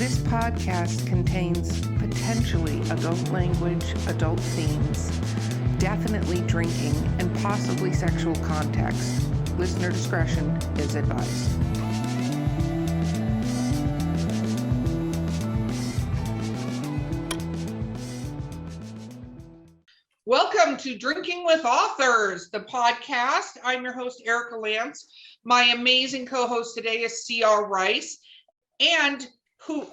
This podcast contains potentially adult language, adult themes, definitely drinking, and possibly sexual context. Listener discretion is advised. Welcome to Drinking with Authors, the podcast. I'm your host, Erica Lance. My amazing co-host today is C.R. Rice, and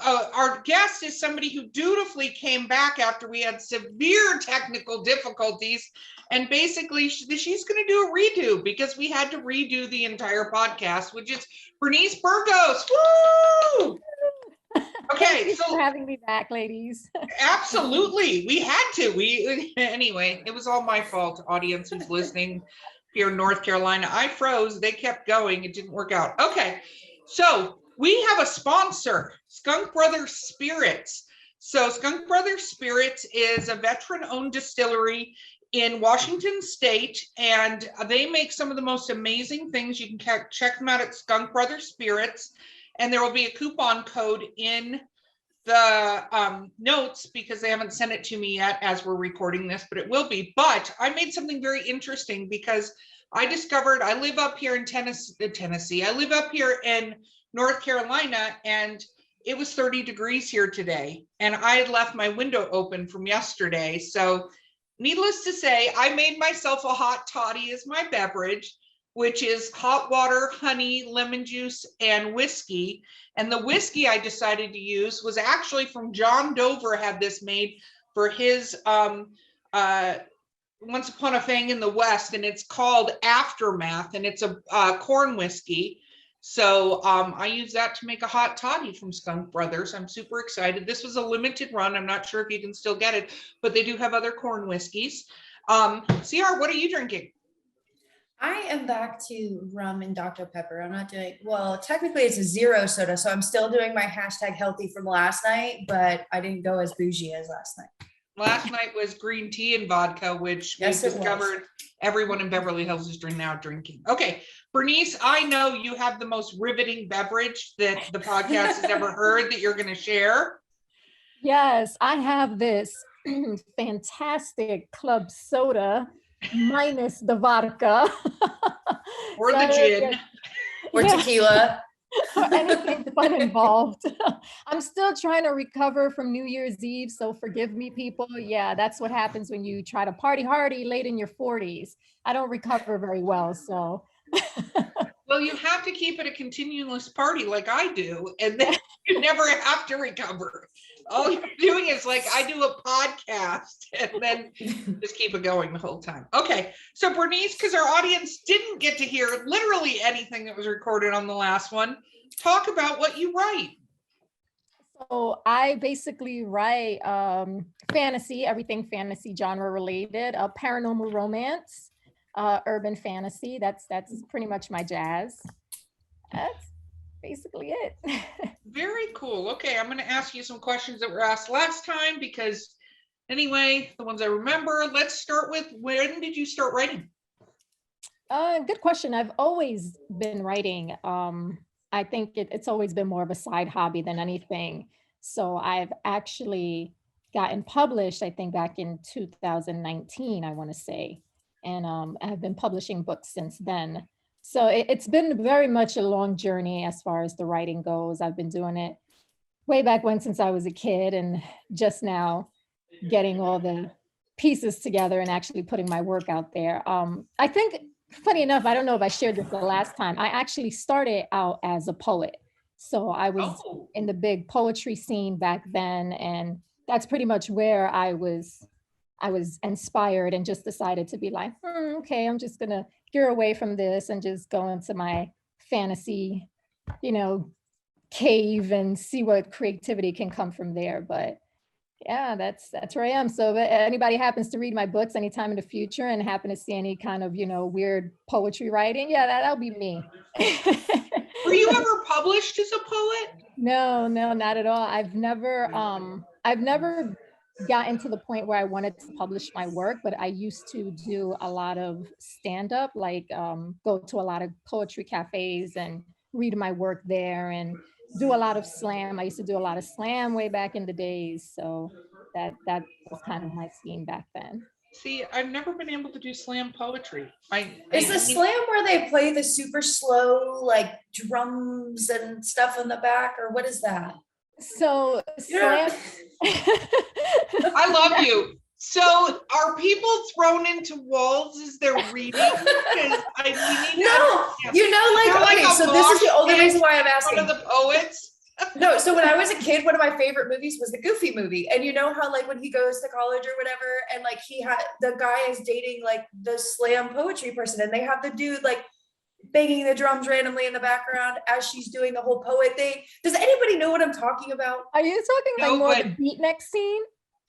our guest is somebody who dutifully came back after we had severe technical difficulties, and basically she's going to do a redo because we had to redo the entire podcast, which is Bernice Burgos. Woo! Okay, Thank you for having me back, ladies. Absolutely, we had to. Anyway, it was all my fault. Audience who's listening here in North Carolina, I froze. They kept going. It didn't work out. Okay, so we have a sponsor, Skunk Brothers Spirits. So Skunk Brothers Spirits is a veteran-owned distillery in Washington State, and they make some of the most amazing things. You can check them out at Skunk Brothers Spirits, and there will be a coupon code in the notes because they haven't sent it to me yet as we're recording this, but it will be. But I made something very interesting because I discovered I live up here in Tennessee. I live up here in North Carolina, and it was 30 degrees here today, and I had left my window open from yesterday. So needless to say, I made myself a hot toddy as my beverage, which is hot water, honey, lemon juice, and whiskey. And the whiskey I decided to use was actually from John Dover, had this made for his Once Upon a Thing in the West, and it's called Aftermath, and it's a corn whiskey. So I use that to make a hot toddy from Skunk Brothers. I'm super excited. This was a limited run. I'm not sure if you can still get it, but they do have other corn whiskeys. CR, what are you drinking? I am back to rum and Dr. Pepper. I'm not doing, well, technically it's a zero soda, so I'm still doing my hashtag healthy from last night, but I didn't go as bougie as last night. Last night was green tea and vodka, which yes, we've discovered everyone in Beverly Hills is now drinking. Okay, Bernice, I know you have the most riveting beverage that the podcast has ever heard that you're going to share. Yes, I have this fantastic club soda minus the vodka. Or the gin. Or tequila. Or anything fun involved. I'm still trying to recover from New Year's Eve, so forgive me, people. Yeah, that's what happens when you try to party hardy late in your 40s. I don't recover very well, so. Well, you have to keep it a continuous party like I do, and then you never have to recover. All you're doing is like, I do a podcast and then just keep it going the whole time. Okay, so Bernice, because our audience didn't get to hear literally anything that was recorded on the last one, talk about what you write. So I basically write fantasy, everything fantasy genre related, paranormal romance, urban fantasy. That's pretty much my jazz. That's basically it. Very cool. Okay, I'm going to ask you some questions that were asked last time because anyway, the ones I remember. Let's start with, when did you start writing? Good question. I've always been writing. I think it's always been more of a side hobby than anything. So I've actually gotten published, I think back in 2019, I want to say. And I've been publishing books since then. So it's been very much a long journey as far as the writing goes. I've been doing it way back when, since I was a kid, and just now getting all the pieces together and actually putting my work out there. I think, funny enough, I don't know if I shared this the last time, I actually started out as a poet. So I was in the big poetry scene back then, and that's pretty much where I was inspired and just decided to be like, okay, I'm just gonna gear away from this and just go into my fantasy, cave and see what creativity can come from there. But yeah, that's where I am. So if anybody happens to read my books anytime in the future and happen to see any kind of, weird poetry writing, yeah, that'll be me. Were you ever published as a poet? No, not at all. I've never gotten to the point where I wanted to publish my work, but I used to do a lot of stand-up, like go to a lot of poetry cafes and read my work there. And do a lot of slam. I used to do a lot of slam way back in the days. So that was kind of my scene back then. See, I've never been able to do slam poetry. Is the I mean, slam where they play the super slow like drums and stuff in the back, or what is that? So Yeah. slam. I love you. So are people thrown into walls as they're reading? Because we need to No, understand. you know, They're like, okay, a so this is the mosh only pit reason why I'm in asking. front of the poets. No, so when I was a kid, one of my favorite movies was the Goofy movie. And you know how like when he goes to college or whatever, and like the guy is dating like the slam poetry person, and they have the dude like banging the drums randomly in the background as she's doing the whole poet thing. Does anybody know what I'm talking about? Are you talking like No, more but- the beatnik scene?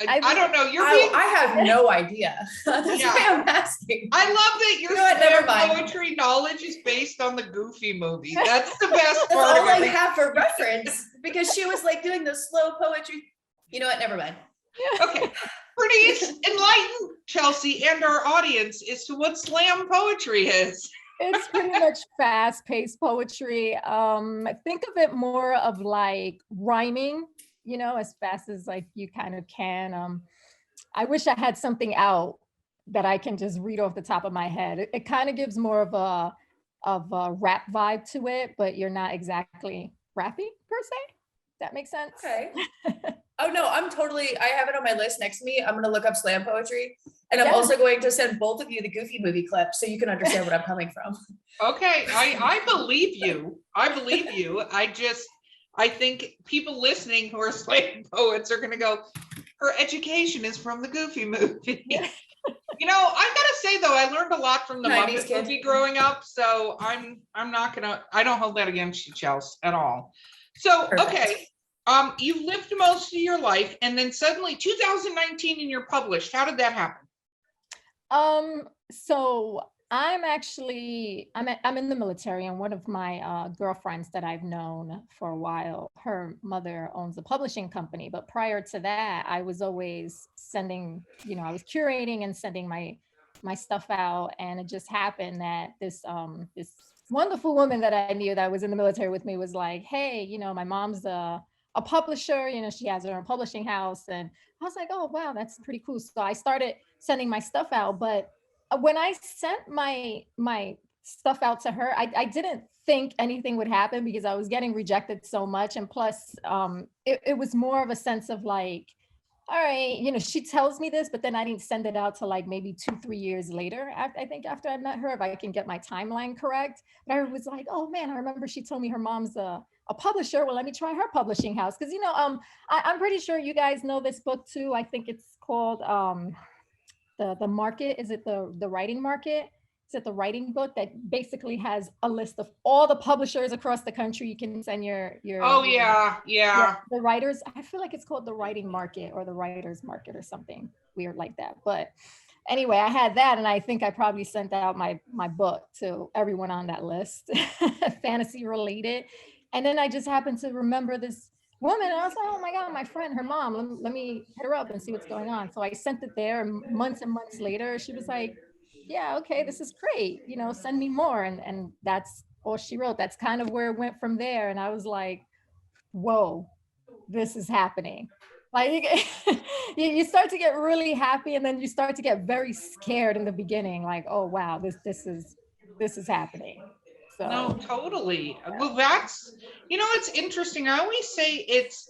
I don't know. You're being. I have no idea. That's Yeah. why I'm asking. I love that your You know what, never slam mind. poetry knowledge is based on the Goofy movie. That's the best That's part all of I everything. have for reference because she was like doing the slow poetry. You know what? Never mind. Okay, Bernice, enlighten Chelsea and our audience as to what slam poetry is. It's pretty much fast-paced poetry. Think of it more of like rhyming, as fast as like you kind of can. I wish I had something out that I can just read off the top of my head. It kind of gives more of a rap vibe to it, but you're not exactly rapping per se. That makes sense. Okay. Oh no, I have it on my list next to me. I'm gonna look up slam poetry. And I'm Yeah. also going to send both of you the Goofy movie clip so you can understand what I'm coming from. Okay, I believe you. I believe you. I think people listening who are slam poets are gonna go, her education is from the Goofy movie. You know, I gotta say though, I learned a lot from the 90s Muppet kid. movie growing up, so I don't hold that against you, Chelsea, at all. So, Perfect. okay, you lived most of your life, and then suddenly 2019 and you're published. How did that happen? So I'm in the military, and one of my girlfriends that I've known for a while, her mother owns a publishing company. But prior to that, I was always sending, I was curating and sending my stuff out. And it just happened that this wonderful woman that I knew that was in the military with me was like, hey, my mom's a publisher, she has her own publishing house. And I was like, oh, wow, that's pretty cool. So I started sending my stuff out. But when I sent my stuff out to her, I didn't think anything would happen because I was getting rejected so much. And plus, it was more of a sense of like, all right, she tells me this, but then I didn't send it out till like maybe 2-3 years later. I think after I met her, if I can get my timeline correct. But I was like, oh man, I remember she told me her mom's a publisher. Well, let me try her publishing house. Because, I'm pretty sure you guys know this book too. I think it's called the Market. Is it the Writing Market? Is it the writing book that basically has a list of all the publishers across the country? You can send your Oh yeah. the writers. I feel like it's called the Writing Market or the Writers Market or something weird like that. But anyway, I had that, and I think I probably sent out my book to everyone on that list, fantasy related. And then I just happened to remember this woman, and I was like, oh my God, my friend, her mom, let me hit her up and see what's going on. So I sent it there, and months later, she was like, yeah, okay, this is great. Send me more. And that's all she wrote. That's kind of where it went from there. And I was like, whoa, this is happening. Like you start to get really happy, and then you start to get very scared in the beginning. Like, oh wow, this is happening. So No, totally. Well, it's interesting. I always say it's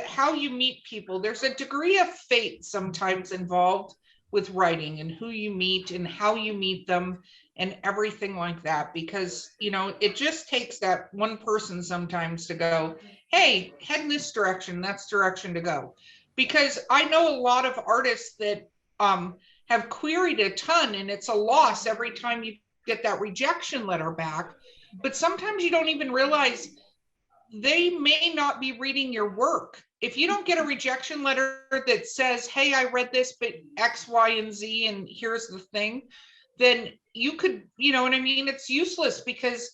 how you meet people. There's a degree of fate sometimes involved with writing and who you meet and how you meet them and everything like that, because, it just takes that one person sometimes to go, hey, head in this direction, that's direction to go. Because I know a lot of artists that have queried a ton, and it's a loss every time you get that rejection letter back. But sometimes you don't even realize they may not be reading your work. If you don't get a rejection letter that says, hey, I read this, but X, Y, and Z, and here's the thing, then you could, you know what I mean? It's useless, because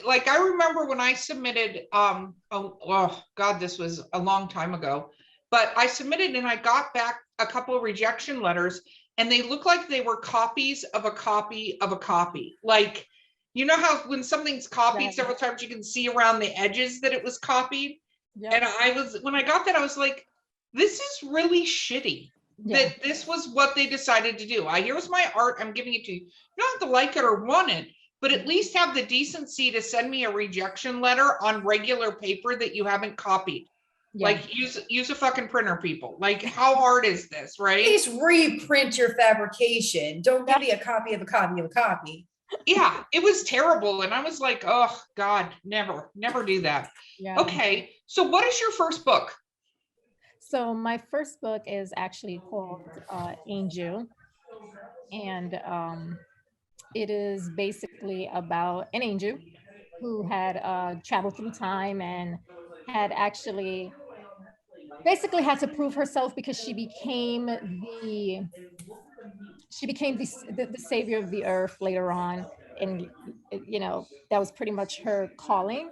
like, I remember when I submitted, oh God, this was a long time ago, but I submitted and I got back a couple of rejection letters, and they looked like they were copies of a copy of a copy. Like, You know how when something's copied Yeah. several times, you can see around the edges that it was copied? Yep. And when I got that, I was like, this is really shitty Yeah. that this was what they decided to do. Here's my art, I'm giving it to you. You don't have to like it or want it, but at least have the decency to send me a rejection letter on regular paper that you haven't copied. Yeah. Like use a fucking printer, people. Like, how hard is this, right? Please reprint your fabrication. Don't give me a copy of a copy of a copy. Yeah, it was terrible. And I was like, oh God, never do that. Yeah. Okay. So what is your first book? So my first book is actually called Angel. And it is basically about an angel who had traveled through time and had actually basically had to prove herself because she became the savior of the earth later on. And, you know, that was pretty much her calling.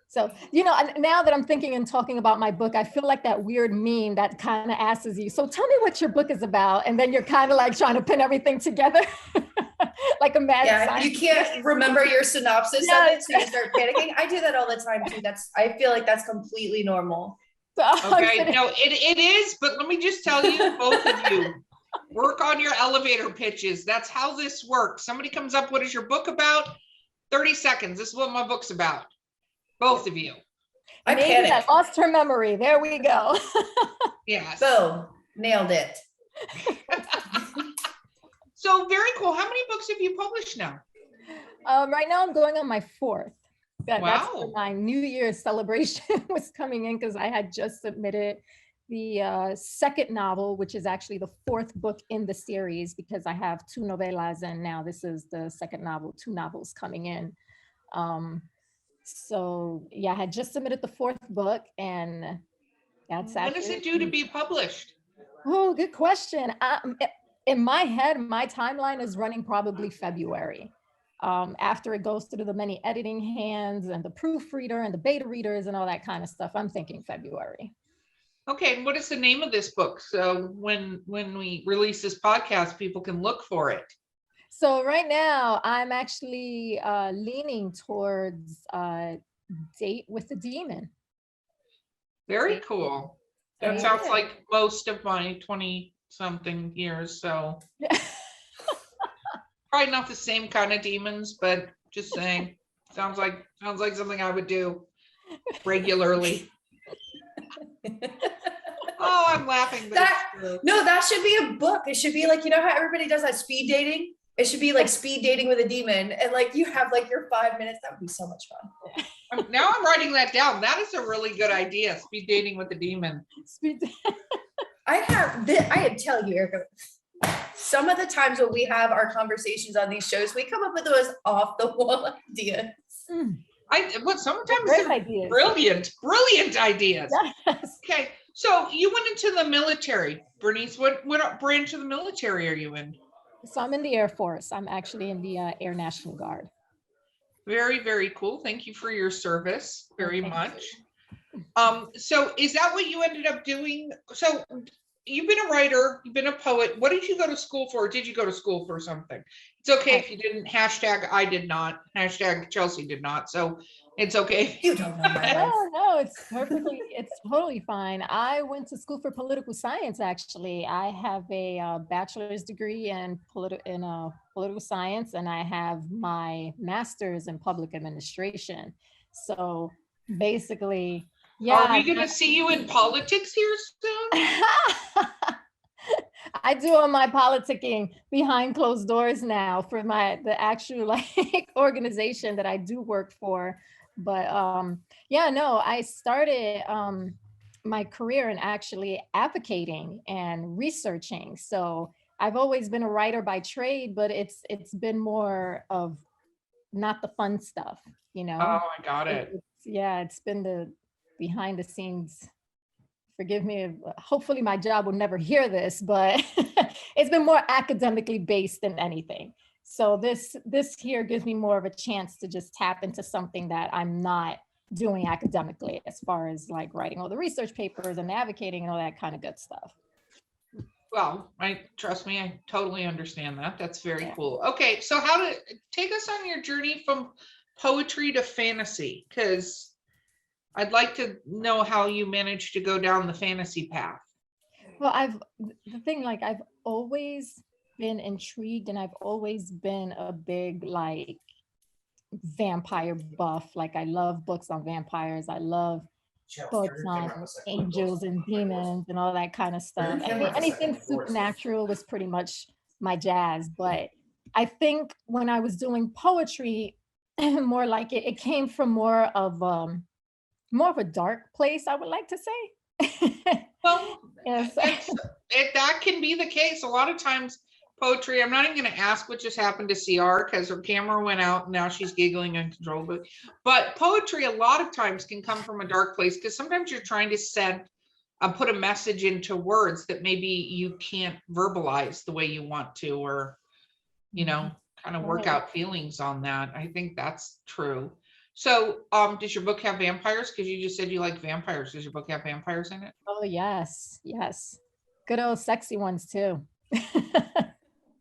So, you know, now that I'm thinking and talking about my book, I feel like that weird meme that kind of asks you, so tell me what your book is about. And then you're kind of like trying to pin everything together. Like a mad scientist. You can't remember your synopsis of it, so you start panicking. I do that all the time too. I feel like that's completely normal. Okay, no, it is, but let me just tell you, both of you, work on your elevator pitches. That's how this works. Somebody comes up, what is your book about? 30 seconds. This is what my book's about. Both of you. Maybe I lost her memory. There we go. Yes. Boom. Nailed it. So very cool. How many books have you published now? Right now I'm going on my 4th. That's Wow. my New Year's celebration was coming in because I had just submitted the second novel, which is actually the 4th book in the series because I have 2 novellas and now this is the second novel, 2 novels coming in. So yeah, I had just submitted the 4th book and that's When is it due to be published? Oh, good question. In my head, my timeline is running probably February. After it goes through the many editing hands and the proofreader and the beta readers and all that kind of stuff, I'm thinking February. Okay, and what is the name of this book? So when we release this podcast, people can look for it. So right now, I'm actually leaning towards Date with the Demon. Very cool. That sounds like most of my 20-something years, so. Probably not the same kind of demons, but just saying, sounds like something I would do regularly. Oh, I'm laughing. That should be a book. It should be like, you know how everybody does that speed dating? It should be like speed dating with a demon. And like you have like your 5 minutes. That would be so much fun. Now I'm writing that down. That is a really good idea. Speed dating with a demon. I had tell you, Erica, some of the times when we have our conversations on these shows, we come up with those off the wall ideas. Sometimes they're ideas. Brilliant ideas. Yes. Okay. So you went into the military, Bernice. What branch of the military are you in? So I'm in the Air Force. I'm actually in the Air National Guard. Very, very cool. Thank you for your service very much. So is that what you ended up doing? So you've been a writer, you've been a poet. What did you go to school for? Did you go to school for something? It's okay if you didn't. Hashtag I did not. Hashtag Chelsea did not. So it's okay. You don't know my life. No, it's totally fine. I went to school for political science, actually. I have a bachelor's degree in political science, and I have my master's in public administration. So basically, yeah. Are we going to see you in politics here soon? I do all my politicking behind closed doors now for the actual like organization that I do work for. But yeah, no, I started my career in actually advocating and researching. So I've always been a writer by trade, but it's been more of not the fun stuff, you know? Oh, I got it. It's been the behind the scenes. Forgive me, hopefully my job will never hear this, but it's been more academically based than anything. So this here gives me more of a chance to just tap into something that I'm not doing academically, as far as like writing all the research papers and advocating and all that kind of good stuff. Well, trust me, I totally understand that. That's very Yeah. cool. Okay, so take us on your journey from poetry to fantasy, because I'd like to know how you managed to go down the fantasy path. Well, the thing, like, I've always been intrigued, and I've always been a big, like, vampire buff. Like, I love books on vampires. I love books on angels and demons and all that kind of stuff. Anything supernatural was pretty much my jazz. But I think when I was doing poetry, more like it came from more of a dark place, I would like to say. Well, Yes. that can be the case. A lot of times poetry, I'm not even going to ask what just happened to CR because her camera went out and now she's giggling uncontrollably. But poetry a lot of times can come from a dark place because sometimes you're trying to put a message into words that maybe you can't verbalize the way you want to, or, kind of work out feelings on that. I think that's true. So, does your book have vampires? Because you just said you like vampires. Does your book have vampires in it? Oh, yes. Yes. Good old sexy ones too.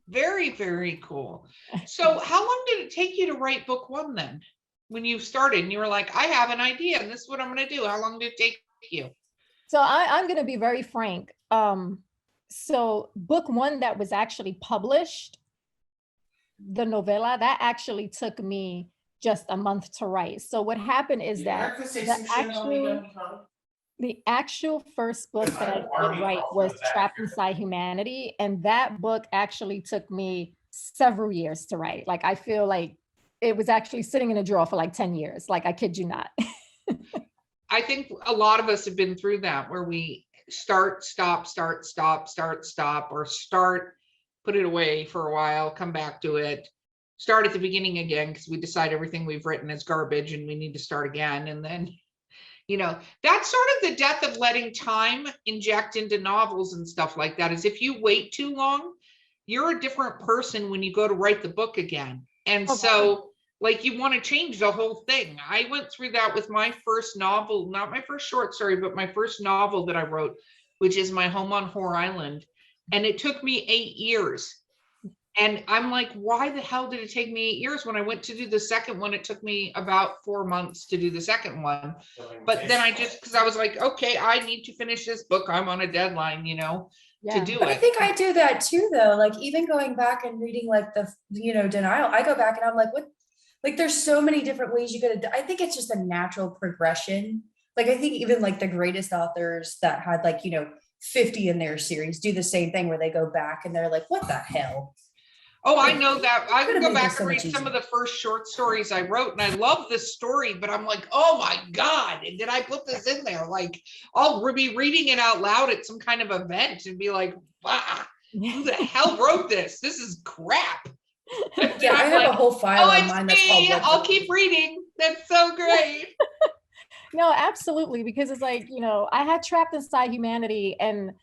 Very, very cool. So how long did it take you to write book one then? When you started and you were like, I have an idea and this is what I'm going to do. How long did it take you? So I'm going to be very frank. So book one that was actually published, the novella, that actually took me just a month to write. So what happened is that the actual first book that I did write was Trapped Inside Humanity. And that book actually took me several years to write. Like, I feel like it was actually sitting in a drawer for like 10 years. Like, I kid you not. I think a lot of us have been through that, where we start, stop, start, stop, start, stop, or start, put it away for a while, come back to it, start at the beginning again, because we decide everything we've written is garbage and we need to start again. And then, that's sort of the death of letting time inject into novels and stuff like that, is if you wait too long, you're a different person when you go to write the book again. And so, like, you want to change the whole thing. I went through that with my first novel, not my first short story, but my first novel that I wrote, which is My Home on Whore Island. And it took me 8 years. And I'm like, why the hell did it take me 8 years? When I went to do the second one, it took me about 4 months to do the second one. But then because I was like, okay, I need to finish this book. I'm on a deadline, to do But it. I think I do that too, though. Like, even going back and reading like the, Denial, I go back and I'm like, what? Like, there's so many different ways you could, I think it's just a natural progression. Like, I think even like the greatest authors that had 50 in their series do the same thing, where they go back and they're like, what the hell? Oh, I know that. I can go back so and read some of the first short stories I wrote, and I love this story, but I'm like, oh my God, did I put this in there? Like, I'll be reading it out loud at some kind of event and be like, wow, who the hell wrote this? This is crap. Yeah, I have a whole file on mine that's called I'll keep reading. That's so great. No, absolutely. Because it's like, I had Trapped Inside Humanity, and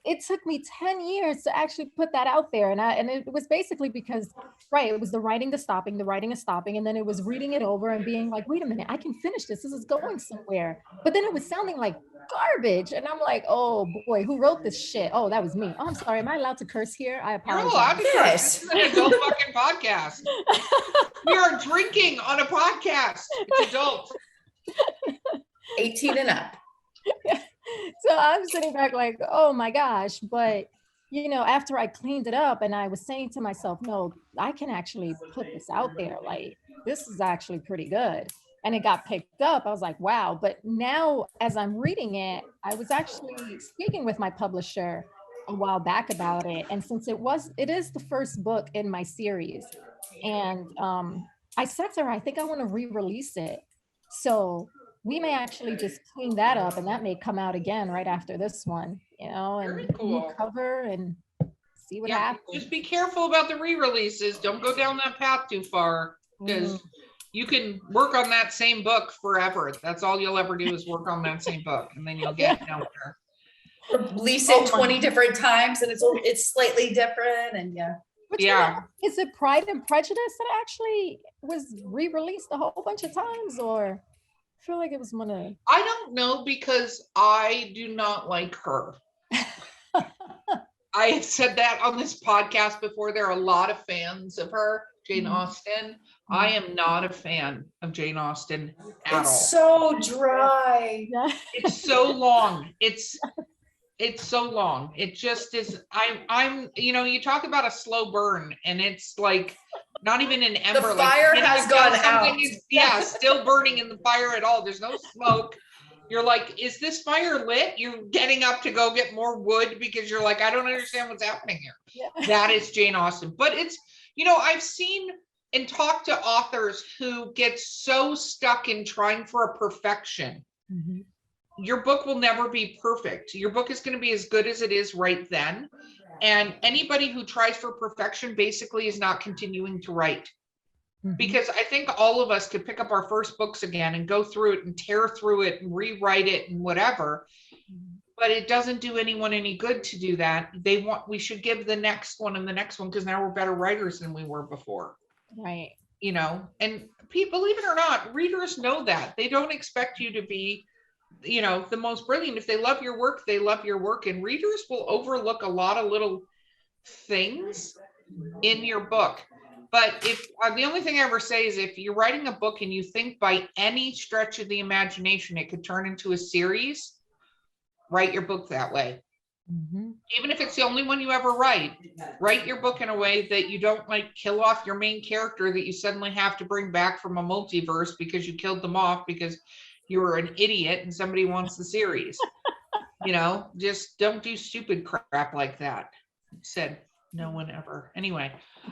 it took me 10 years to actually put that out there. And it was basically because, right, it was the writing to stopping, and then it was reading it over and being like, wait a minute, I can finish this. This is going somewhere. But then it was sounding like garbage. And I'm like, oh boy, who wrote this shit? Oh, that was me. Oh, I'm sorry. Am I allowed to curse here? I apologize. You're allowed to curse. This is an adult fucking podcast. We are drinking on a podcast. It's adult. 18 and up. So I'm sitting back like, oh my gosh. But, after I cleaned it up, and I was saying to myself, no, I can actually put this out there. Like, this is actually pretty good. And it got picked up. I was like, wow. But now, as I'm reading it, I was actually speaking with my publisher a while back about it. And since it is the first book in my series. And I said to her, I think I want to re-release it. So we may actually just clean that up, and that may come out again right after this one, and cool. cover and see what happens. Just be careful about the re-releases. Don't go down that path too far, because you can work on that same book forever. That's all you'll ever do is work on that same book, and then you'll get nowhere. Release it 20 different times, and it's slightly different, and But is it Pride and Prejudice that actually was re-released a whole bunch of times, or? I feel like it was one of. I don't know, because I do not like her. I have said that on this podcast before. There are a lot of fans of her, Jane Austen. I am not a fan of Jane Austen at all. It's so dry. Yeah. It's so long. It's so long. It just is. I'm you talk about a slow burn, and it's like not even an ember. The like, fire you know, has you know, gone something out. is, yeah, still burning in the fire at all. There's no smoke. You're like, is this fire lit? You're getting up to go get more wood because you're like, I don't understand what's happening here. Yeah. That is Jane Austen. But it's, I've seen and talked to authors who get so stuck in trying for a perfection. Mm-hmm. Your book will never be perfect. Your book is going to be as good as it is right then. And anybody who tries for perfection basically is not continuing to write. Mm-hmm. Because I think all of us could pick up our first books again and go through it and tear through it and rewrite it and whatever. But it doesn't do anyone any good to do that. We should give the next one and the next one, because now we're better writers than we were before. Right. And believe it or not, readers know that. They don't expect you to be, the most brilliant. If they love your work, they love your work. And readers will overlook a lot of little things in your book. But if the only thing I ever say is, if you're writing a book and you think by any stretch of the imagination it could turn into a series, write your book that way. Mm-hmm. Even if it's the only one you ever write your book in a way that you don't like kill off your main character that you suddenly have to bring back from a multiverse because you killed them off because you were an idiot and somebody wants the series. Just don't do stupid crap like that. Said no one ever. Anyway,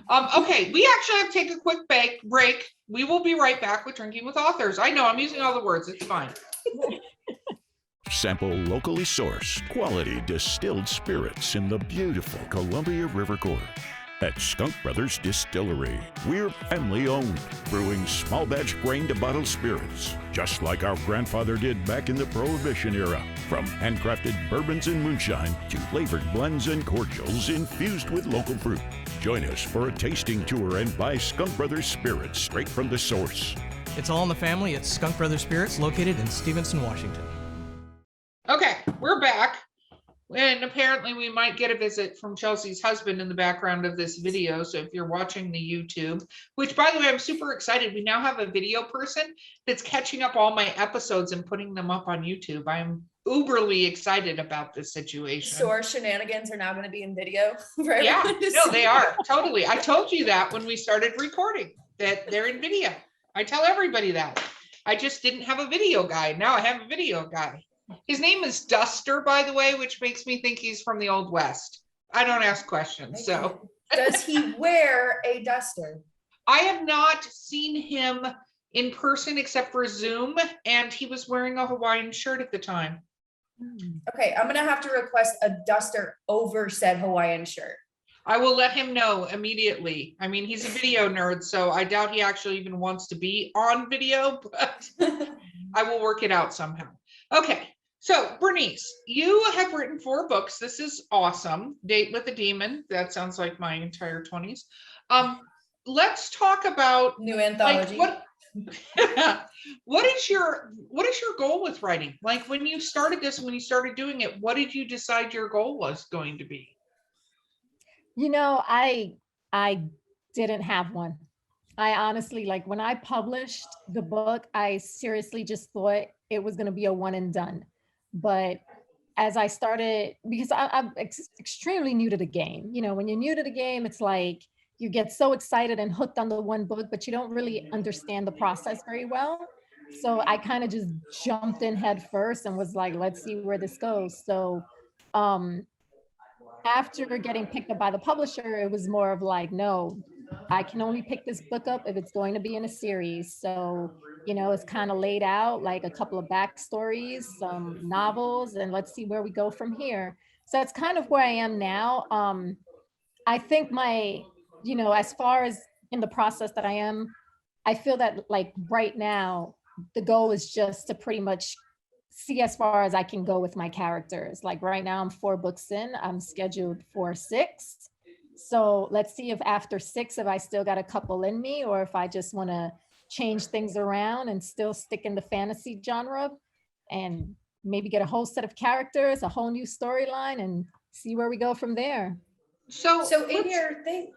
okay, we actually have to take a quick break. We will be right back with Drinking with Authors. I know I'm using all the words. It's fine. Sample locally sourced, quality distilled spirits in the beautiful Columbia River Gorge. At Skunk Brothers Distillery, we're family owned, brewing small batch grain to bottle spirits, just like our grandfather did back in the Prohibition era. From handcrafted bourbons and moonshine to flavored blends and cordials infused with local fruit. Join us for a tasting tour and buy Skunk Brothers spirits straight from the source. It's all in the family at Skunk Brothers Spirits, located in Stevenson, Washington. Okay, we're back. And apparently we might get a visit from Chelsea's husband in the background of this video. So if you're watching the YouTube, which by the way, I'm super excited. We now have a video person that's catching up all my episodes and putting them up on YouTube. I'm uberly excited about this situation. So our shenanigans are now going to be in video. Yeah, no, they are. Totally. I told you that when we started recording, that they're in video. I tell everybody that. I just didn't have a video guy. Now I have a video guy. His name is Duster, by the way, which makes me think he's from the Old West. I don't ask questions, so. Does he wear a duster? I have not seen him in person except for Zoom, and he was wearing a Hawaiian shirt at the time. Okay, I'm gonna have to request a duster over said Hawaiian shirt. I will let him know immediately. I mean, he's a video nerd, so I doubt he actually even wants to be on video, but I will work it out somehow. Okay. So, Bernice, you have written 4 books. This is awesome. Date with a Demon. That sounds like my entire 20s. Let's talk about new anthology. Like, what is your goal with writing? Like, when you started this, when you started doing it, what did you decide your goal was going to be? I didn't have one. I honestly, like, when I published the book, I seriously just thought it was going to be a one and done. But as I started, because I'm extremely new to the game, when you're new to the game, it's like you get so excited and hooked on the one book, but you don't really understand the process very well. So I kind of just jumped in head first and was like, let's see where this goes. So after getting picked up by the publisher, it was more of like, no, I can only pick this book up if it's going to be in a series. So, it's kind of laid out like a couple of backstories, some novels, and let's see where we go from here. So that's kind of where I am now. I think as far as in the process that I am, I feel that like right now, the goal is just to pretty much see as far as I can go with my characters. Like right now I'm 4 books in, I'm scheduled for 6. So let's see if after 6, if I still got a couple in me, or if I just want to change things around and still stick in the fantasy genre and maybe get a whole set of characters, a whole new storyline, and see where we go from there. So in your thing,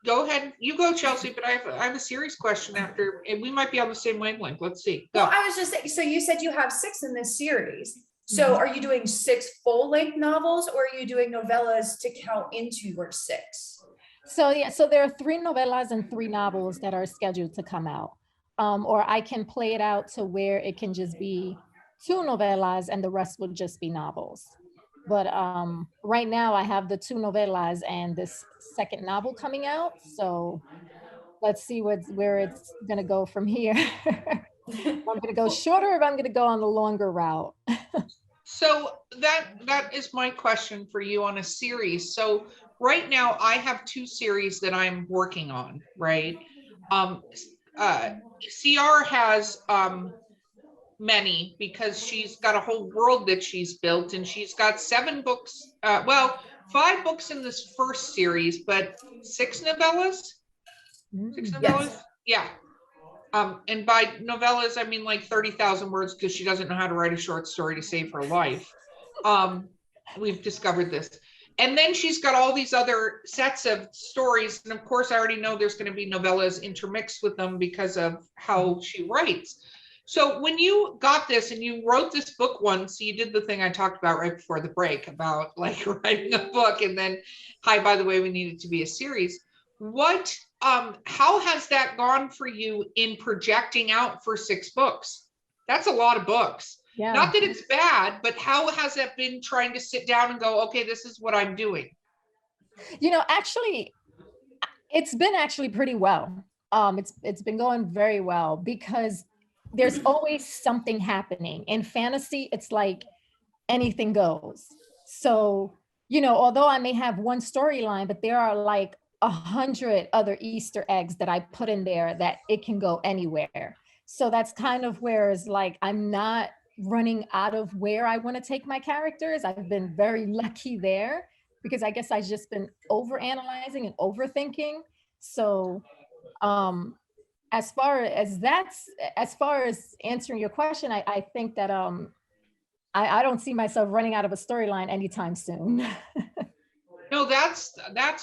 go ahead. You go, Chelsea, but I have a serious question after, and we might be on the same wavelength. Let's see. Go. well, I was just saying, so you said you have 6 in this series. So are you doing 6 full-length novels, or are you doing novellas to count into your 6? So yeah, so there are 3 novellas and 3 novels that are scheduled to come out. Or I can play it out to where it can just be 2 novellas and the rest will just be novels. But right now I have the 2 novellas and this second novel coming out. So let's see where it's gonna go from here. If I'm gonna go shorter, or if I'm gonna go on the longer route. So that is my question for you on a series. So right now I have 2 series that I'm working on, right? CR has many, because she's got a whole world that she's built, and she's got 7 books, 5 books in this first series, but 6 novellas. 6 novellas? Yes. Yeah. And by novellas, I mean like 30,000 words, because she doesn't know how to write a short story to save her life. We've discovered this. And then she's got all these other sets of stories. And of course, I already know there's going to be novellas intermixed with them because of how she writes. So when you got this and you wrote this book once, you did the thing I talked about right before the break about like writing a book, and then, hi, by the way, we need it to be a series. How has that gone for you in projecting out for 6 books? That's a lot of books. Yeah. Not that it's bad, but how has that been, trying to sit down and go, okay, this is what I'm doing? Actually, it's been actually pretty well. It's been going very well, because there's always something happening. In fantasy, it's like anything goes. So, although I may have one storyline, but there are like 100 other Easter eggs that I put in there that it can go anywhere. So that's kind of where it's like, I'm not running out of where I want to take my characters. I've been very lucky there, because I guess I've just been overanalyzing and overthinking. So as far as answering your question, I think that I don't see myself running out of a storyline anytime soon. No, that's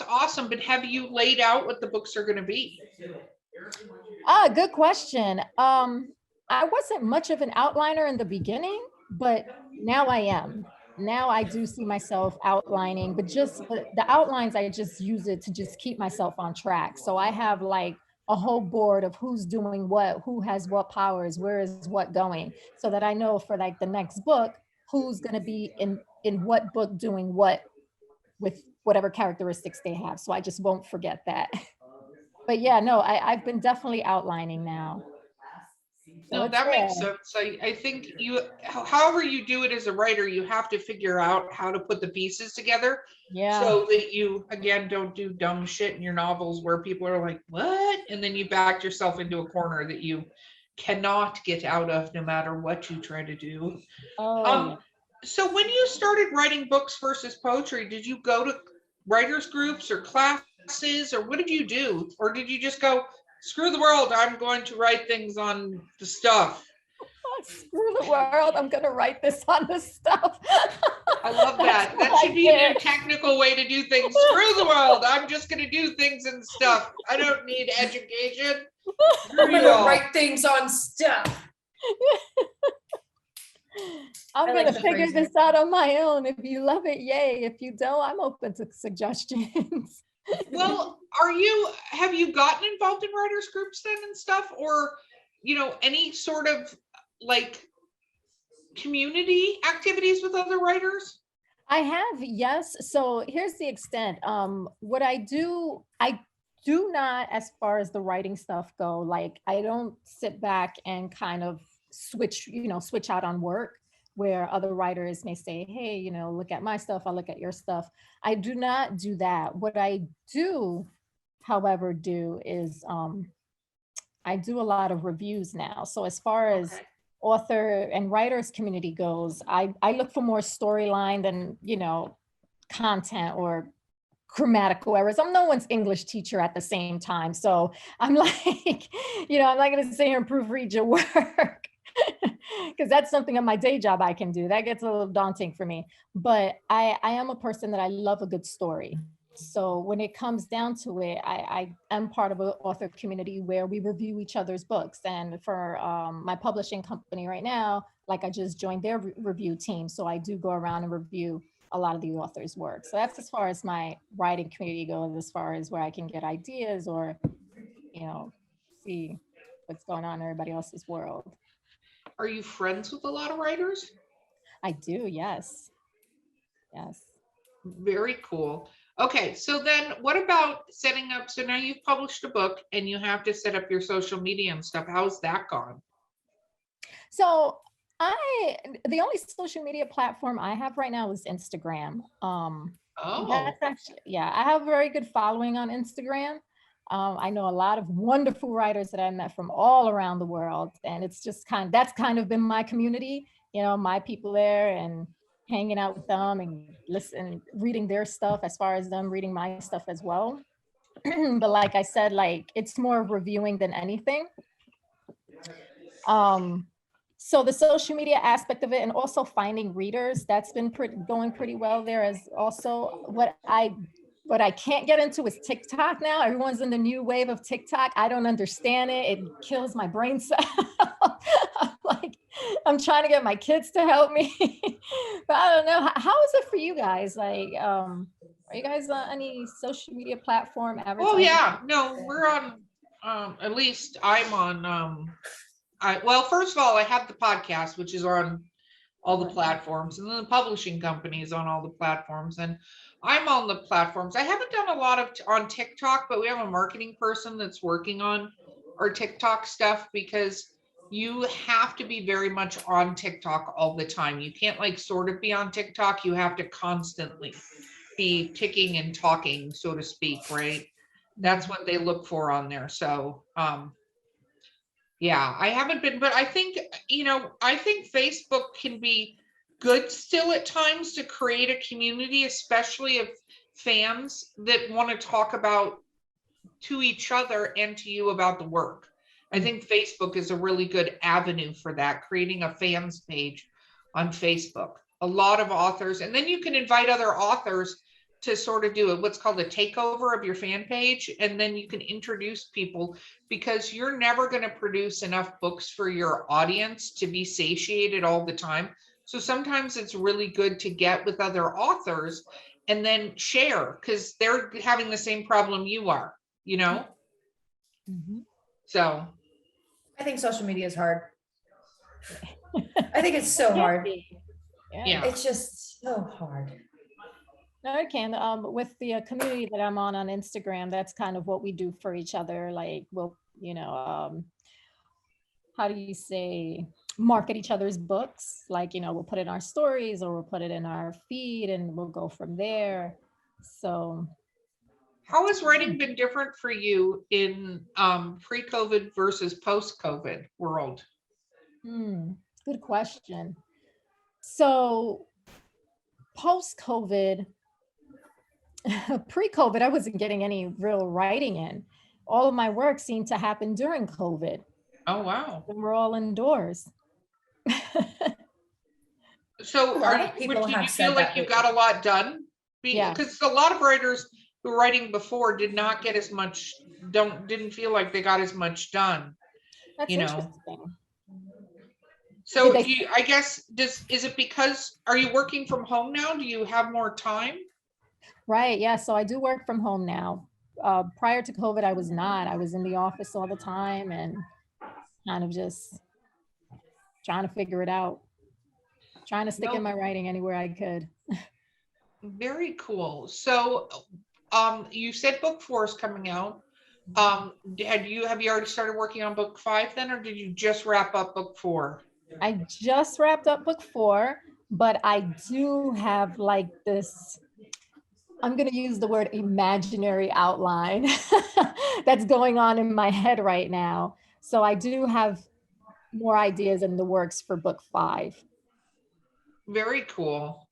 awesome. But have you laid out what the books are going to be? Good question. I wasn't much of an outliner in the beginning, but now I am. Now I do see myself outlining, but just the outlines, I just use it to just keep myself on track. So I have like a whole board of who's doing what, who has what powers, where is what going, so that I know for like the next book, who's going to be in what book doing what with whatever characteristics they have. So I just won't forget that. But yeah, no, I've been definitely outlining now. So No, that makes sense. I think however you do it as a writer, you have to figure out how to put the pieces together. Yeah. So that you, again, don't do dumb shit in your novels where people are like, what? And then you back yourself into a corner that you cannot get out of no matter what you try to do. Oh, So when you started writing books versus poetry, did you go to writers groups or classes, or what did you do? Or did you just go, screw the world, I'm going to write things on the stuff? screw the world, I'm going to write this on the stuff. I love that. That should be a new technical way to do things. Screw the world, I'm just going to do things and stuff. I don't need education. I'm going to write things on stuff. I'm going to figure this out on my own. If you love it, yay. If you don't, I'm open to suggestions. Well, have you gotten involved in writers groups then and stuff, or, any sort of like community activities with other writers? I have, yes. So here's the extent. What I do not, as far as the writing stuff go, like I don't sit back and kind of switch out on work where other writers may say, hey, look at my stuff, I'll look at your stuff. I do not do that. What I do, however, is I do a lot of reviews now. So as far as author and writers community goes, I look for more storyline than, content or grammatical errors. I'm no one's English teacher at the same time. So I'm like, I'm not going to sit here and proofread your work. because that's something on my day job I can do. That gets a little daunting for me. But I am a person that I love a good story. So when it comes down to it, I am part of an author community where we review each other's books. And for my publishing company right now, like I just joined their review team. So I do go around and review a lot of the author's work. So that's as far as my writing community goes, as far as where I can get ideas or, see what's going on in everybody else's world. Are you friends with a lot of writers? I do, yes. Yes. Very cool. Okay, so then what about setting up? So now you've published a book and you have to set up your social media and stuff. How's that gone? So the only social media platform I have right now is Instagram. That's actually, yeah, I have a very good following on Instagram. I know a lot of wonderful writers that I met from all around the world. And it's just that's kind of been my community, my people there, and hanging out with them and reading their stuff as far as them reading my stuff as well. But like I said, like it's more reviewing than anything. So the social media aspect of it, and also finding readers, that's been going pretty well there. As also what I can't get into is TikTok now. Everyone's in the new wave of TikTok. I don't understand it. It kills my brain cell. I'm trying to get my kids to help me, but I don't know. How is it for you guys? Like, are you guys on any social media platform advertising? Oh yeah, no, we're on. At least I'm on. Well, first of all, I have the podcast, which is on all the platforms, and then the publishing company is on all the platforms, and I'm on the platforms. I haven't done a lot of on TikTok, but we have a marketing person that's working on our TikTok stuff, because you have to be very much on TikTok all the time. You can't like sort of be on TikTok. You have to constantly be ticking and talking, so to speak, right? That's what they look for on there. So, yeah, I haven't been, but I think, I think Facebook can be good still at times to create a community, especially of fans that want to talk about to each other and to you about the work. I think Facebook is a really good avenue for that, creating a fans page on Facebook. A lot of authors, and then you can invite other authors to sort of do what's called a takeover of your fan page, and then you can introduce people, because you're never going to produce enough books for your audience to be satiated all the time. So sometimes it's really good to get with other authors and then share, because they're having the same problem you are, Mm-hmm. So I think social media is hard. I think it's so hard. Yeah. It's just so hard. No, it can. With the community that I'm on Instagram, that's kind of what we do for each other. Like, we'll, how do you say, market each other's books? Like, we'll put it in our stories, or we'll put it in our feed, and we'll go from there. So how has writing been different for you in pre-COVID versus post-COVID world? Good question. So post-COVID, pre-COVID, I wasn't getting any real writing in. All of my work seemed to happen during COVID. Oh, wow. And we're all indoors. So did you feel like you got a lot done? Because a lot of writers who were writing before did not get as much, didn't feel like they got as much done. That's interesting. So I guess, is it because, are you working from home now? Do you have more time? Right, yeah, so I do work from home now. Prior to COVID, I was not. I was in the office all the time and kind of just trying to figure it out. Trying to stick in my writing anywhere I could. Very cool. So you said book 4 is coming out. Have you already started working on book 5 then, or did you just wrap up book 4? I just wrapped up book 4, but I do have like this, I'm going to use the word imaginary outline that's going on in my head right now. So I do have more ideas in the works for book 5. Very cool.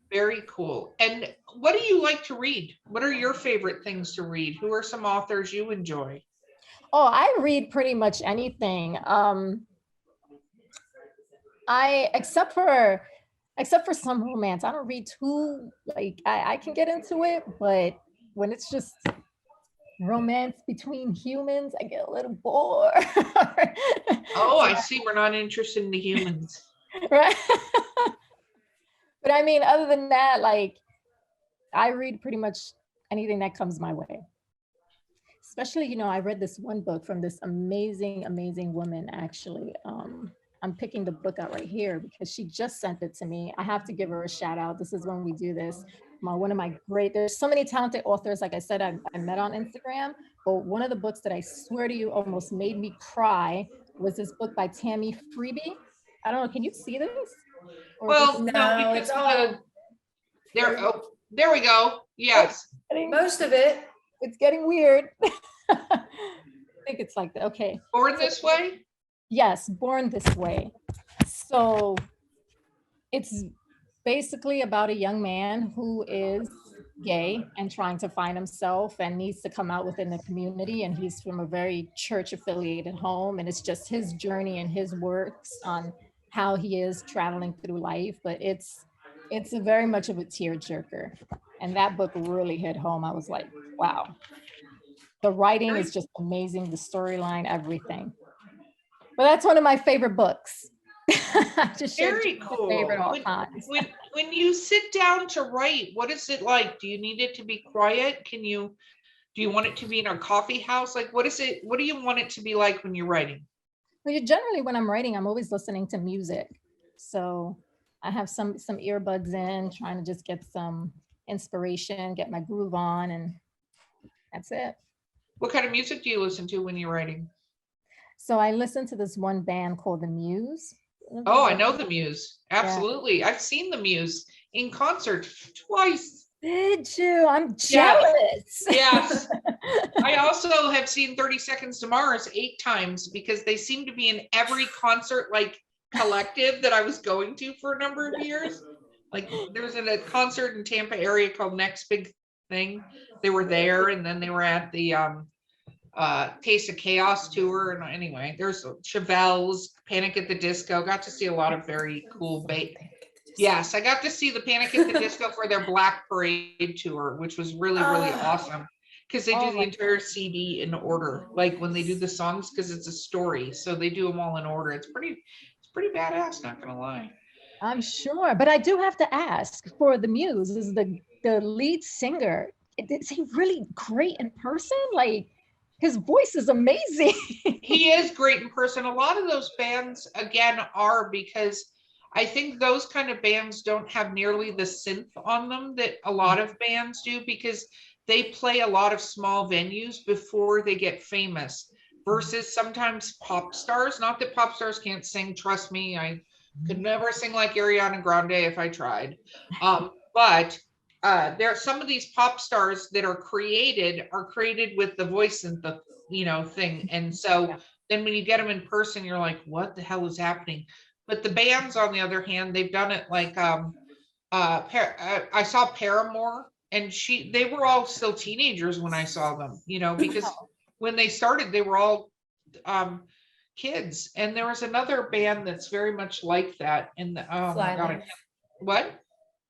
Very cool. And what do you like to read? What are your favorite things to read? Who are some authors you enjoy? Oh, I read pretty much anything. Except for some romance, I don't read too, like, I can get into it, but when it's just romance between humans, I get a little bored. Oh, I see. We're not interested in the humans. Right. But I mean, other than that, like, I read pretty much anything that comes my way. Especially, I read this one book from this amazing, amazing woman, actually. I'm picking the book out right here because she just sent it to me. I have to give her a shout out. This is when we do this. One of my there's so many talented authors. Like I said, I met on Instagram, but one of the books that I swear to you almost made me cry was this book by Tammy Freebie. I don't know, can you see this? Well, no, No, because it's all there. Oh, there we go. Yes. most of it. It's getting weird. I think it's like that. Okay. Born This Way? Yes, Born This Way. So it's basically about a young man who is gay and trying to find himself and needs to come out within the community. And he's from a very church affiliated home. And it's just his journey and his works on how he is traveling through life. But it's a very much of a tearjerker. And that book really hit home. I was like, wow. The writing is just amazing. The storyline, everything. But that's one of my favorite books. Just very cool. Favorite all times. When you sit down to write, what is it like? Do you need it to be quiet? Do you want it to be in a coffee house? Like, what do you want it to be like when you're writing? Well, generally when I'm writing, I'm always listening to music. So I have some earbuds in, trying to just get some inspiration, get my groove on, and that's it. What kind of music do you listen to when you're writing? So I listen to this one band called The Muse. Oh, I know The Muse. Absolutely. Yeah. I've seen The Muse in concert twice. Did you? I'm jealous. Yes. I also have seen 30 Seconds to Mars 8 times because they seem to be in every concert, like, collective that I was going to for a number of years. Like, there was a concert in Tampa area called Next Big Thing. They were there, and then they were at the Taste of Chaos tour. And anyway, there's Chevelle's, Panic at the Disco. Got to see a lot of very cool Yes, I got to see the Panic at the Disco for their Black Parade tour, which was really, really awesome. Because they do the entire CD in order, like when they do the songs, because it's a story. So they do them all in order. It's pretty badass, not gonna lie. I'm sure, but I do have to ask, for The Muse, is the lead singer, is he really great in person? Like, his voice is amazing. He is great in person. A lot of those bands, again, are, because I think those kind of bands don't have nearly the synth on them that a lot of bands do, because they play a lot of small venues before they get famous, versus sometimes pop stars. Not that pop stars can't sing, trust me, I could never sing like Ariana Grande if I tried. But there are some of these pop stars that are created with the voice and the thing. And so then when you get them in person, you're like, what the hell is happening? But the bands, on the other hand, they've done it like I saw Paramore, and they were all still teenagers when I saw them, because when they started, they were all kids. And there was another band that's very much like that. And oh my God, what?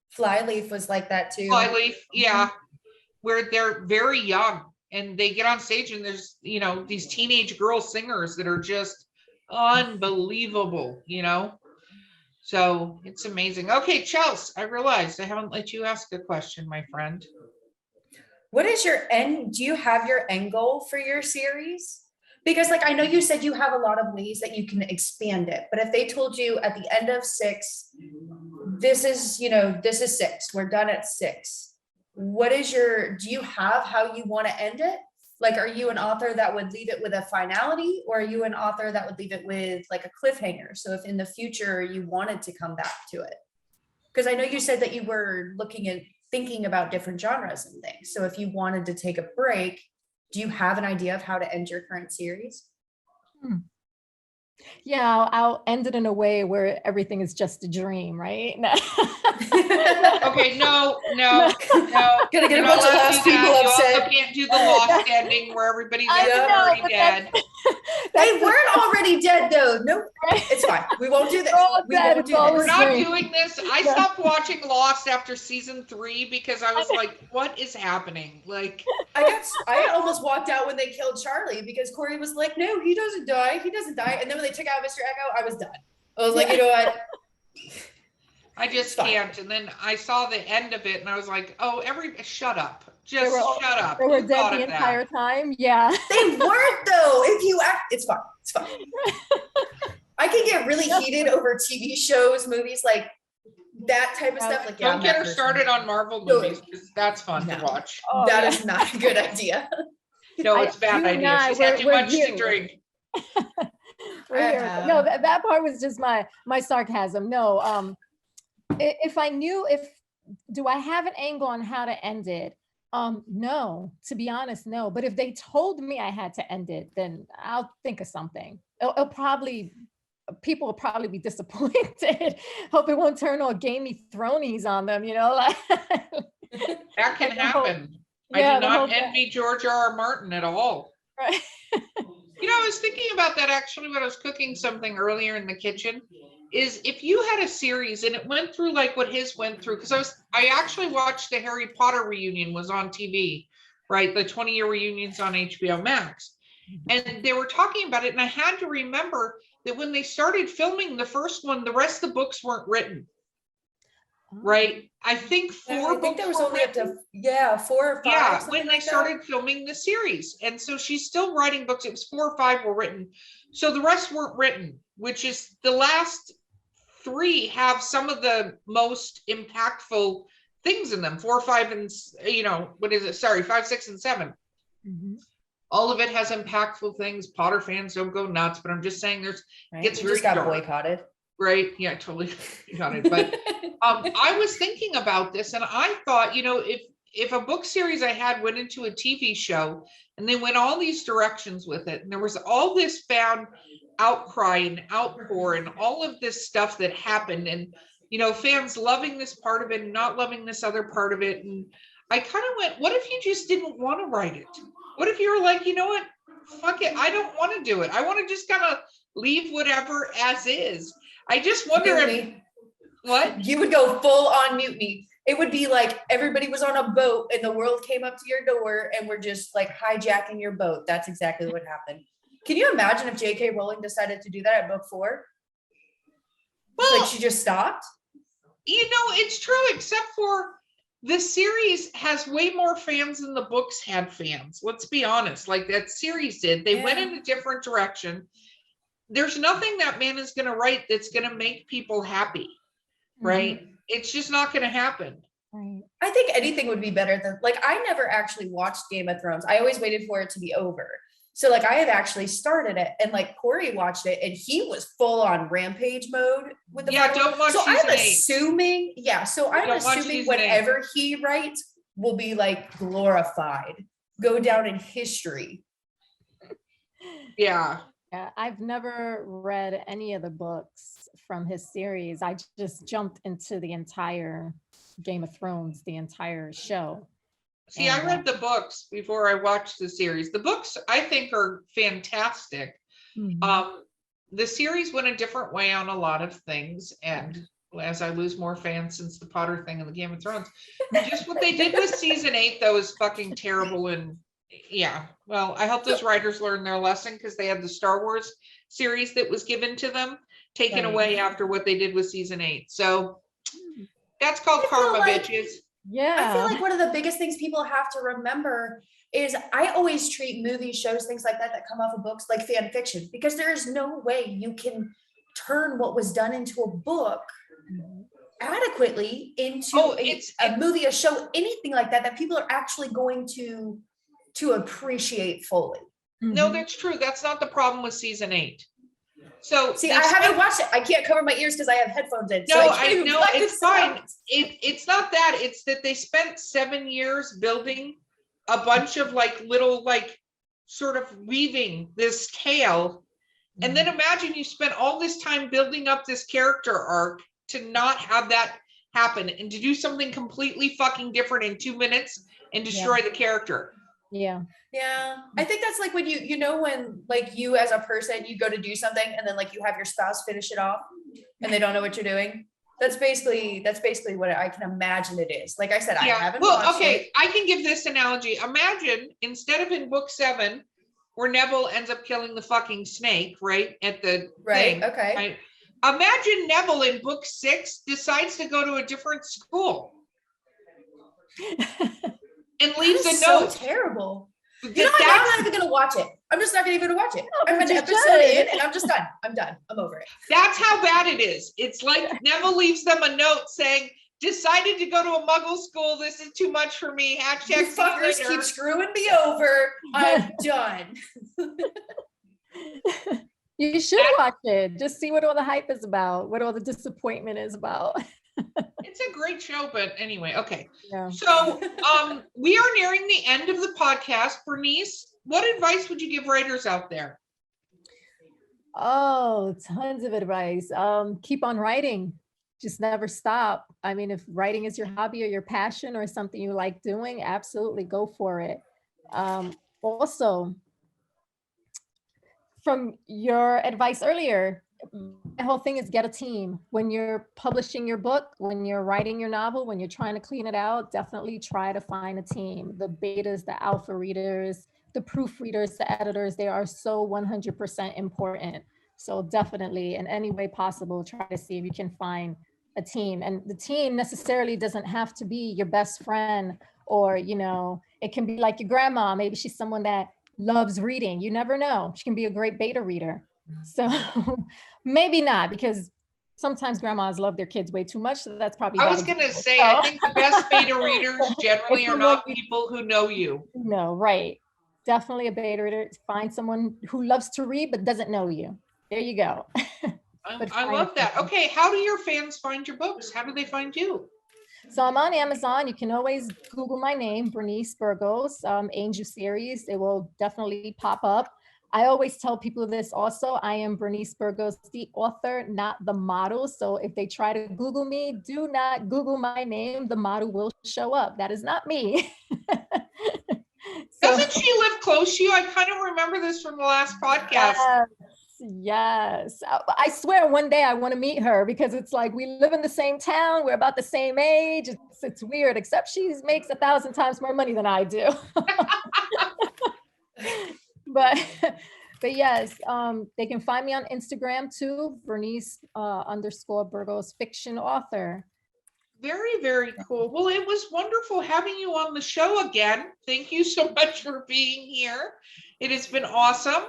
Flyleaf was like that too. Flyleaf, yeah, where they're very young and they get on stage and there's these teenage girl singers that are just unbelievable, so it's amazing. Okay, Chelsea, I realized I haven't let you ask a question, my friend. What is your end? Do you have your end goal for your series? Because, like, I know you said you have a lot of ways that you can expand it, but if they told you at the end of 6, this is 6, we're done at 6. Do you have how you want to end it? Like, are you an author that would leave it with a finality, or are you an author that would leave it with like a cliffhanger? So if in the future you wanted to come back to it, because I know you said that you were thinking about different genres and things. So if you wanted to take a break, do you have an idea of how to end your current series? Yeah, I'll end it in a way where everything is just a dream, right? Okay, no. Gonna get a bunch of lost people upset. You also can't do the lost ending where everybody's already dead. They weren't already dead though. No, it's fine. We won't do this. They're all We dead. won't It's do all We're this. not Right. doing this. I stopped watching Lost after season 3 because I was like, what is happening? Like, I almost walked out when they killed Charlie because Corey was like, no, he doesn't die. He doesn't die. And then when they took out Mr. Echo, I was done. I was like, you know what? I just Fine. can't. And then I saw the end of it and I was like, oh, shut up. They were all- Shut up. They were Who dead thought the of that? entire time. Yeah. They weren't though. If you act, it's fine. It's fine. I can get really heated over TV shows, movies, like that type of stuff. Like, yeah, Don't I'm get that her person. started on Marvel No. movies because that's fun No. to watch. Oh, That yeah. is not a good idea. No, it's a bad you and idea. I, She's had we're- too we're much to you. drink. We're here. No, that part was just my sarcasm. No, if I knew, do I have an angle on how to end it? No, to be honest, no. But if they told me I had to end it, then I'll think of something. People will probably be disappointed. Hope it won't turn all gamey thronies on them, like. That can happen. Yeah, I do the whole not envy George R.R. Martin at all. Right. I was thinking about that actually when I was cooking something earlier in the kitchen, is if you had a series and it went through like what his went through, because I actually watched the Harry Potter reunion was on TV, right? The 20-year reunions on HBO Max. And they were talking about it. And I had to remember that when they started filming the first one, the rest of the books weren't written, right? I think I think there was only up to 4 or 5. yeah, something when they like that. started filming the series. And so she's still writing books. It was 4 or 5 were written. So the rest weren't written, which is the last 3 have some of the most impactful things in them. 4, 5, and 5, 6, and 7. Mm-hmm. All of it has impactful things. Potter fans don't go nuts, but I'm just saying Right? it's We very just got dark. boycotted. Right. Yeah, totally got it. But I was thinking about this and I thought, if a book series I had went into a TV show and they went all these directions with it, and there was all this found outcry and outpour and all of this stuff that happened, and fans loving this part of it and not loving this other part of it. And I kind of went, what if you just didn't want to write it? What if you were like, you know what? Fuck it. I don't want to do it. I want to just kind of leave whatever as is. I just wonder if what? You would go full on mutiny. It would be like everybody was on a boat and the world came up to your door and we're just like hijacking your boat. That's exactly what happened. Can you imagine if J.K. Rowling decided to do that at book 4? Well, Like she just stopped? It's true, except for the series has way more fans than the books had fans. Let's be honest. Like that series did. They went in a different direction. There's nothing that man is going to write that's going to make people happy, right? Mm-hmm. It's just not going to happen. Right. I think anything would be better than, like, I never actually watched Game of Thrones. I always waited for it to be over. So like I had actually started it and like Corey watched it and he was full on rampage mode with the final. Don't watch so season I'm 8. assuming, I'm Don't watch assuming season whatever he writes will be like glorified, go down in history. Yeah. Yeah, I've never read any of the books from his series. I just jumped into the entire Game of Thrones, the entire show. See, I read the books before I watched the series. The books I think are fantastic. Mhm. The series went a different way on a lot of things. And as I lose more fans since the Potter thing and the Game of Thrones, just what they did with season 8, though, is fucking terrible. And yeah, well, I hope those writers learned their lesson because they had the Star Wars series that was given to them, taken Right. away after what they did with season 8. So that's called I feel karma, like- bitches. Yeah. I feel like one of the biggest things people have to remember is I always treat movies, shows, things like that come off of books like fan fiction, because there is no way you can turn what was done into a book adequately into a movie, a show, anything like that people are actually going to appreciate fully. No, Mhm. that's true. That's not the problem with season 8. So See, they I haven't spent- watched it. I can't cover my ears because I have headphones in. No, I can't even know black it's this fine. out. It's not that. It's that they spent 7 years building a bunch of like little like sort of weaving this tale. And then imagine you spent all this time building up this character arc to not have that happen and to do something completely fucking different in 2 minutes and destroy the character. Yeah. Yeah. I think that's like when you know, when like you as a person, you go to do something and then like you have your spouse finish it off and they don't know what you're doing. That's basically what I can imagine it is. Like I said, I haven't watched okay, it. I can give this analogy. Imagine instead of in book 7, where Neville ends up killing the fucking snake, right? At the Right. thing. Okay. Right? Imagine Neville in book 6 decides to go to a different school and leaves a So note. terrible. You know what? I'm not even gonna watch it. I'm just not gonna even watch it. No, I'm but an you episode should. in and I'm just done. I'm done. I'm over it. That's how bad it is. It's like Neville leaves them a note saying, decided to go to a muggle school. This is too much for me. # You see you fuckers later. keep screwing me over. I'm done. You should watch it. Just see what all the hype is about, what all the disappointment is about. It's a great show, but anyway, okay. Yeah. So we are nearing the end of the podcast. Bernice, what advice would you give writers out there? Oh, tons of advice. Keep on writing. Just never stop. I mean, if writing is your hobby or your passion or something you like doing, absolutely go for it. Also, from your advice earlier, the whole thing is get a team. When you're publishing your book, when you're writing your novel, when you're trying to clean it out, definitely try to find a team. The betas, the alpha readers, the proofreaders, the editors, they are so 100% important. So definitely, in any way possible, try to see if you can find a team. And the team necessarily doesn't have to be your best friend, or, you know, it can be like your grandma. Maybe she's someone that loves reading. You never know. She can be a great beta reader. So maybe not, because sometimes grandmas love their kids way too much. So that's probably I not was a going good to thing. say, I think the best beta readers generally If are you not love- people who know you. No, right. Definitely a beta reader. Find someone who loves to read but doesn't know you. There you go. But I find love a that. team. Okay, how do your fans find your books? How do they find you? So I'm on Amazon. You can always Google my name, Bernice Burgos, Angel Series. It will definitely pop up. I always tell people this also. I am Bernice Burgos, the author, not the model. So if they try to Google me, do not Google my name. The model will show up. That is not me. Doesn't she live close to you? I kind of remember this from the last podcast. Yes. I swear one day I want to meet her, because it's like we live in the same town. We're about the same age. It's weird, except she makes 1,000 times more money than I do. but yes, they can find me on Instagram too, Bernice _Burgos fiction author. Very, very cool. Well, it was wonderful having you on the show again. Thank you so much for being here. It has been awesome.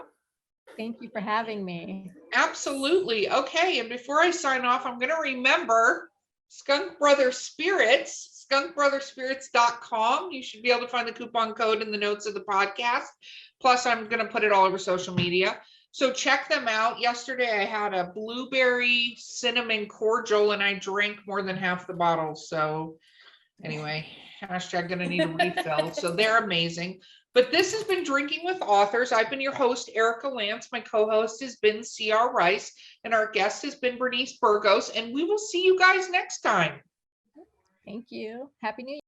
Thank you for having me. Absolutely. Okay. And before I sign off, I'm going to remember Skunk Brothers Spirits, skunkbrotherspirits.com. You should be able to find the coupon code in the notes of the podcast. Plus, I'm going to put it all over social media. So check them out. Yesterday, I had a blueberry cinnamon cordial and I drank more than half the bottle. So anyway, hashtag going to need a refill. So they're amazing. But this has been Drinking with Authors. I've been your host, Erica Lance. My co-host has been C.R. Rice, and our guest has been Bernice Burgos. And we will see you guys next time. Thank you. Happy New Year.